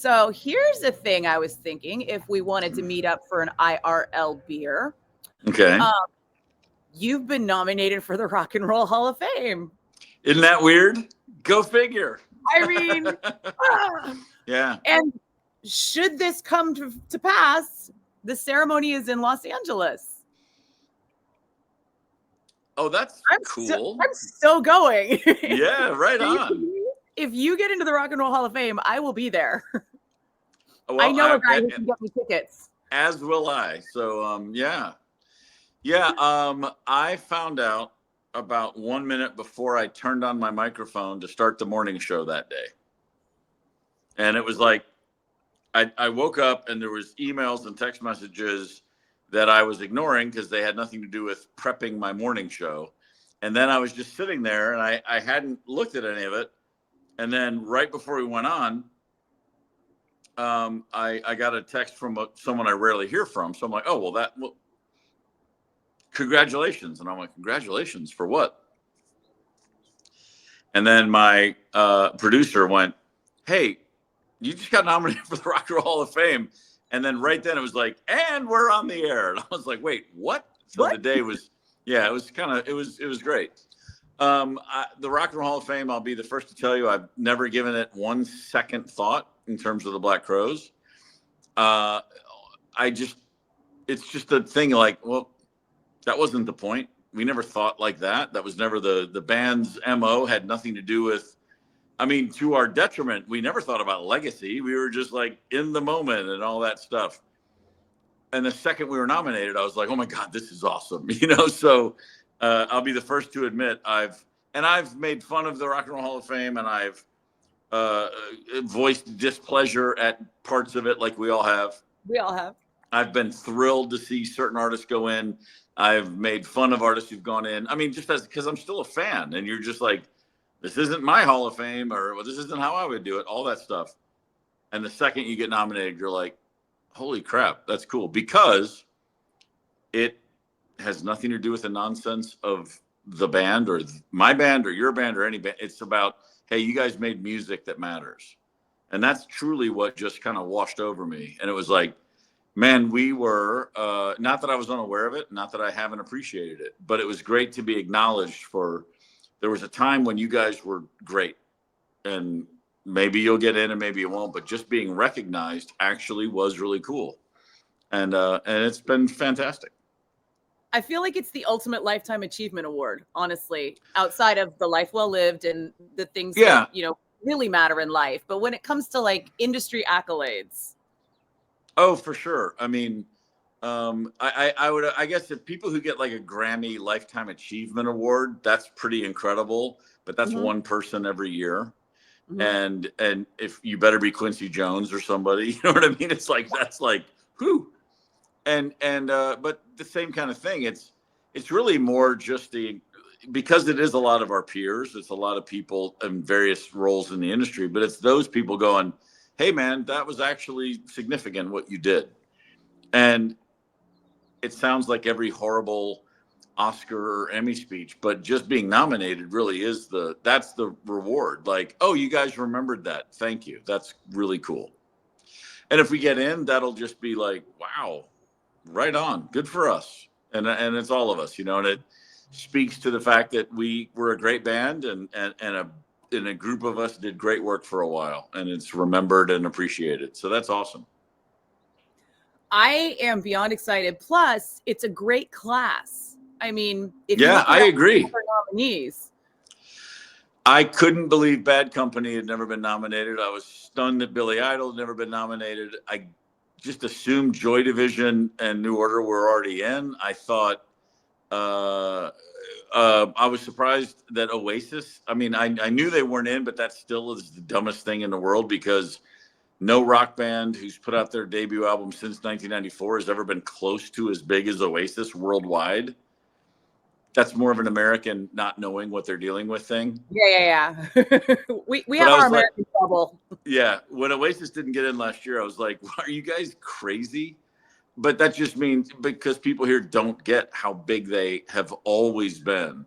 So here's a thing I was thinking if we wanted to meet up for an IRL beer. Okay. Um, you've been nominated for the Rock and Roll Hall of Fame. Isn't that weird? Go figure. I mean, Yeah. and should this come to pass, the ceremony is in Los Angeles. Oh, that's cool. I'm so going. Yeah, right on. If you get into the Rock and Roll Hall of Fame, I will be there. Well, I know a guy who can get me tickets. As will I. So, yeah. I found out about 1 minute before I turned on my microphone to start the morning show that day. And it was like, I woke up and there was emails and text messages that I was ignoring because they had nothing to do with prepping my morning show. And then I was just sitting there and I hadn't looked at any of it. And then right before we went on, I got a text from someone I rarely hear from. So I'm like, oh, well, congratulations. And I'm like, congratulations for what? And then my producer went, hey, you just got nominated for the Rock and Roll Hall of Fame. And then right then it was like, and we're on the air. And I was like, wait, what? So what? The day was, it was it was great. The Rock and Roll Hall of Fame, I'll be the first to tell you, I've never given it 1 second thought in terms of the Black Crowes. It's just a thing like, well, that wasn't the point. We never thought like that. That was never the band's MO, had nothing to do with, to our detriment, we never thought about legacy. We were just like in the moment and all that stuff. And the second we were nominated, I was like, oh my God, this is awesome. So I'll be the first to admit I've made fun of the Rock and Roll Hall of Fame, and I've voiced displeasure at parts of it, like we all have. We all have. I've been thrilled to see certain artists go in. I've made fun of artists who've gone in. Just because I'm still a fan, and you're just like, this isn't my Hall of Fame, or well, this isn't how I would do it, all that stuff. And the second you get nominated, you're like, holy crap, that's cool. Because it has nothing to do with the nonsense of the band or my band or your band or any band. It's about, hey, you guys made music that matters. And that's truly what just kind of washed over me. And it was like, man, we were, not that I was unaware of it, not that I haven't appreciated it, but it was great to be acknowledged for, there was a time when you guys were great, and maybe you'll get in and maybe you won't, but just being recognized actually was really cool. And it's been fantastic. I feel like it's the ultimate lifetime achievement award, honestly, outside of the life well lived and the things that, really matter in life. But when it comes to like industry accolades. Oh, for sure. I guess if people who get like a Grammy Lifetime Achievement Award, that's pretty incredible. But that's one person every year, and if you better be Quincy Jones or somebody, you know what I mean? It's like that's like who, but the same kind of thing. It's really more just because it is a lot of our peers. It's a lot of people in various roles in the industry, but it's those people going, hey man, that was actually significant what you did. And it sounds like every horrible Oscar or Emmy speech, but just being nominated really is that's the reward. Like, oh, you guys remembered that. Thank you. That's really cool. And if we get in, that'll just be like, wow, right on. Good for us. And it's all of us, and it speaks to the fact that we were a great band and a group of us did great work for a while, and it's remembered and appreciated. So that's awesome. I am beyond excited. Plus, it's a great class. I agree. Nominees. I couldn't believe Bad Company had never been nominated. I was stunned that Billy Idol had never been nominated. I just assumed Joy Division and New Order were already in. I thought I was surprised that Oasis. I knew they weren't in, but that still is the dumbest thing in the world, because no rock band who's put out their debut album since 1994 has ever been close to as big as Oasis worldwide. That's more of an American not knowing what they're dealing with thing. Yeah. we have our American trouble. Yeah. When Oasis didn't get in last year, I was like, are you guys crazy? But that just means because people here don't get how big they have always been.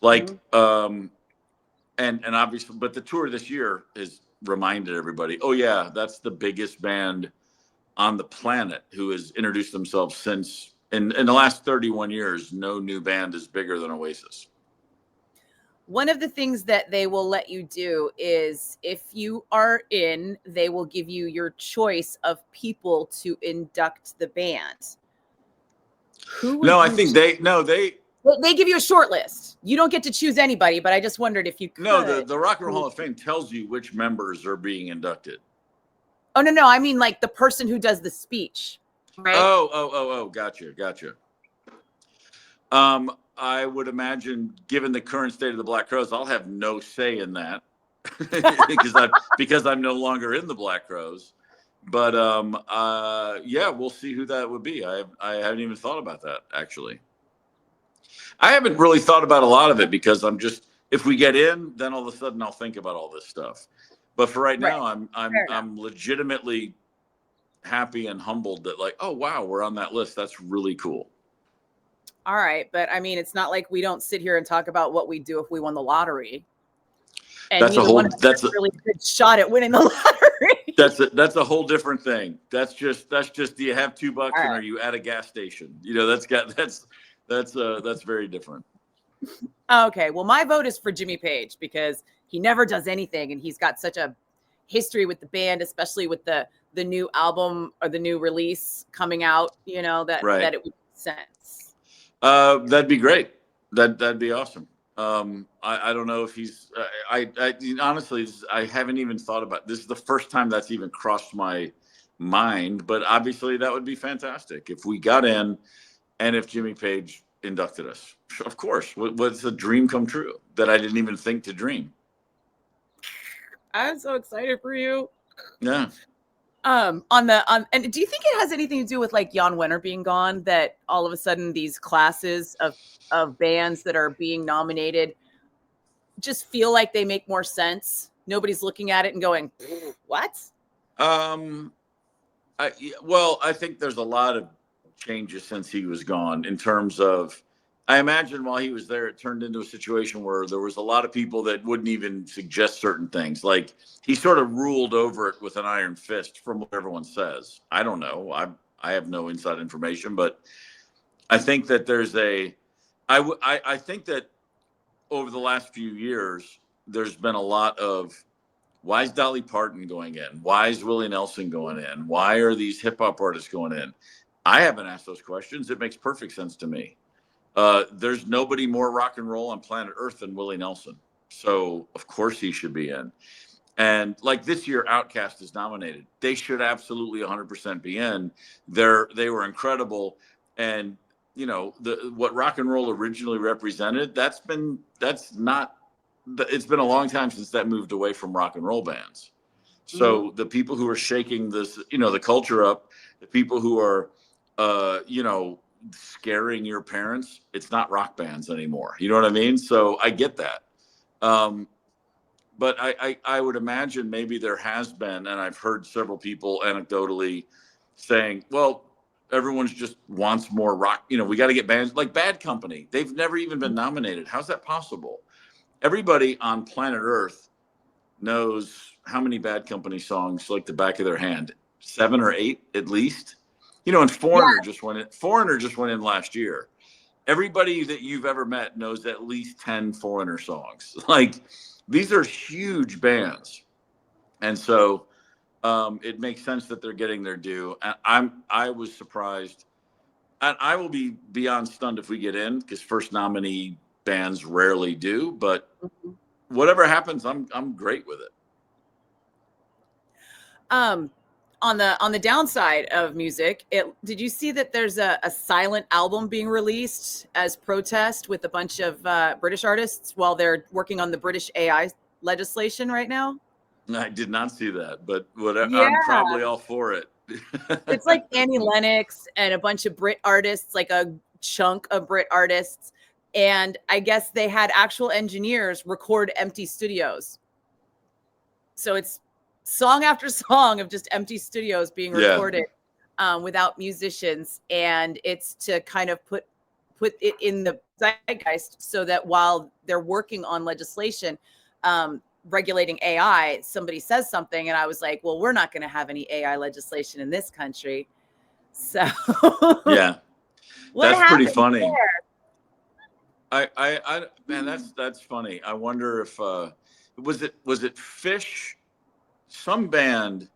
Like, and obviously, but the tour this year is reminded everybody, oh yeah, that's the biggest band on the planet who has introduced themselves since in the last 31 years. No new band is bigger than Oasis. One of the things that they will let you do is if you are in, they will give you your choice of people to induct the band. Who would No, I you think they give you a short list. You don't get to choose anybody, but I just wondered if you could. No, the Rock and Roll Hall of Fame tells you which members are being inducted. Oh, no, I mean like the person who does the speech, right? Oh, gotcha. I would imagine, given the current state of the Black Crowes, I'll have no say in that because I'm no longer in the Black Crowes. But yeah, we'll see who that would be. I haven't even thought about that, actually. I haven't really thought about a lot of it because if we get in, then all of a sudden I'll think about all this stuff. But for right now, I'm legitimately happy and humbled that, like, oh wow, we're on that list. That's really cool. All right, but I mean, it's not like we don't sit here and talk about what we do if we won the lottery. And that's a really good shot at winning the lottery. That's a whole different thing. That's just do you have $2 and are you at a gas station? You know, that's very different. Okay, well, my vote is for Jimmy Page because he never does anything, and he's got such a history with the band, especially with the new album or the new release coming out. You know that it would make sense. That'd be great. That'd be awesome. I don't know if he's. Honestly, I haven't even thought about. This is the first time that's even crossed my mind. But obviously, that would be fantastic if we got in, and if Jimmy Page inducted us. Of course, what's a dream come true that I didn't even think to dream. I'm so excited for you. Yeah. And do you think it has anything to do with like Jan Wenner being gone, that all of a sudden these classes of bands that are being nominated just feel like they make more sense? Nobody's looking at it and going, what? I think there's a lot of changes since he was gone in terms of, I imagine while he was there, it turned into a situation where there was a lot of people that wouldn't even suggest certain things. Like he sort of ruled over it with an iron fist from what everyone says. I don't know. I have no inside information, but I think that I think that over the last few years, there's been a lot of, why is Dolly Parton going in? Why is Willie Nelson going in? Why are these hip hop artists going in? I haven't asked those questions. It makes perfect sense to me. There's nobody more rock and roll on planet Earth than Willie Nelson. So of course he should be in. And like this year, Outkast is nominated. They should absolutely 100% be in. They were incredible. And you know, what rock and roll originally represented, it's been a long time since that moved away from rock and roll bands. So the people who are shaking this, the culture up, the people who are, scaring your parents, it's not rock bands anymore. You know what I mean? So I get that. But I would imagine maybe there has been, and I've heard several people anecdotally saying, well, everyone's just wants more rock. We got to get bands like Bad Company. They've never even been nominated. How's that possible? Everybody on planet Earth knows how many Bad Company songs like the back of their hand, 7 or 8 at least. And Foreigner just went in. Foreigner just went in last year. Everybody that you've ever met knows at least 10 Foreigner songs. Like these are huge bands, and so it makes sense that they're getting their due. And I was surprised, and I will be beyond stunned if we get in, because first nominee bands rarely do. But whatever happens, I'm great with it. On the downside of music, did you see that there's a silent album being released as protest with a bunch of British artists while they're working on the British AI legislation right now? I did not see that, but whatever. Yeah. I'm probably all for it. It's like Annie Lennox and a bunch of Brit artists, like a chunk of Brit artists. And I guess they had actual engineers record empty studios. So it's song after song of just empty studios being recorded without musicians. And it's to kind of put it in the zeitgeist so that while they're working on legislation, regulating AI, somebody says something, and I was like, well, we're not going to have any AI legislation in this country. So yeah, what that's pretty happened funny. there? Man, that's funny. I wonder if was it Fish? Some band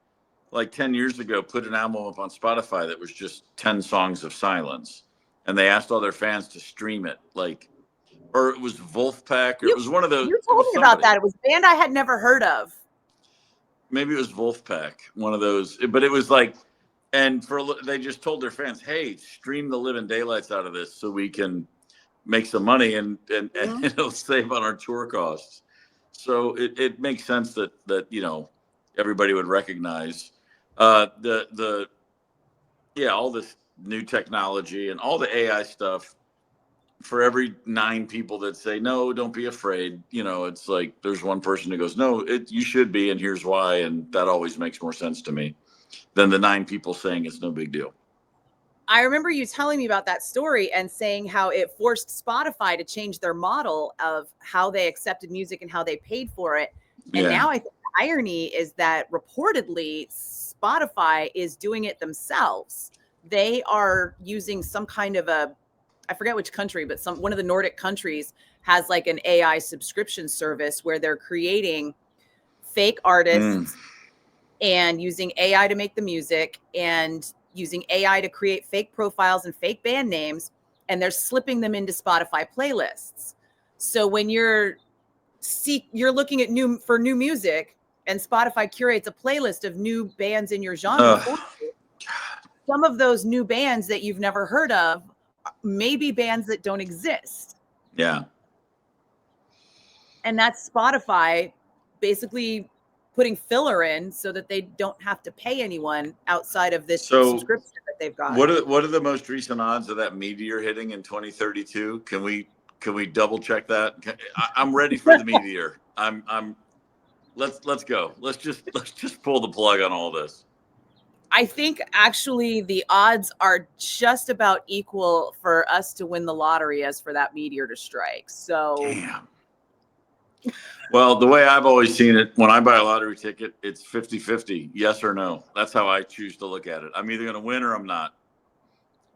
like 10 years ago put an album up on Spotify that was just 10 songs of silence, and they asked all their fans to stream it. Like, or it was Wolfpack, or it You was one of those. you It told was me about somebody. that. It was a band I had never heard of. Maybe it was Wolfpack, one of those. But it was like, and they just told their fans, "Hey, stream the living daylights out of this so we can make some money and Mhm. it'll save on our tour costs." So it makes sense that everybody would recognize the all this new technology and all the AI stuff. For every 9 people that say no, don't be afraid, it's like there's one person who goes, no, you should be, and here's why, and that always makes more sense to me than the 9 people saying it's no big deal. I remember you telling me about that story and saying how it forced Spotify to change their model of how they accepted music and how they paid for it. And Yeah. now I think the irony is that reportedly Spotify is doing it themselves. They are using some kind of I forget which country, but one of the Nordic countries has like an AI subscription service where they're creating fake artists and using AI to make the music and using AI to create fake profiles and fake band names, and they're slipping them into Spotify playlists. So when you're looking at new music, and Spotify curates a playlist of new bands in your genre for you, some of those new bands that you've never heard of may be bands that don't exist. Yeah. And that's Spotify basically putting filler in so that they don't have to pay anyone outside of this subscription that they've got. What are the most recent odds of that meteor hitting in 2032? Can we double check that? I'm ready for the meteor. Let's go. Let's just pull the plug on all this. I think actually the odds are just about equal for us to win the lottery as for that meteor to strike. So damn. Well, the way I've always seen it, when I buy a lottery ticket, it's 50-50, yes or no. That's how I choose to look at it. I'm either going to win or I'm not.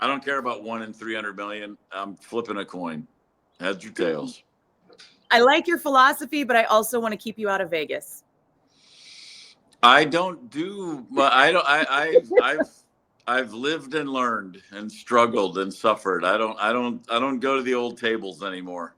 I don't care about 1 in 300 million. I'm flipping a coin. Heads or tails. I like your philosophy, but I also want to keep you out of Vegas. I don't do, but I've lived and learned and struggled and suffered. I don't go to the old tables anymore.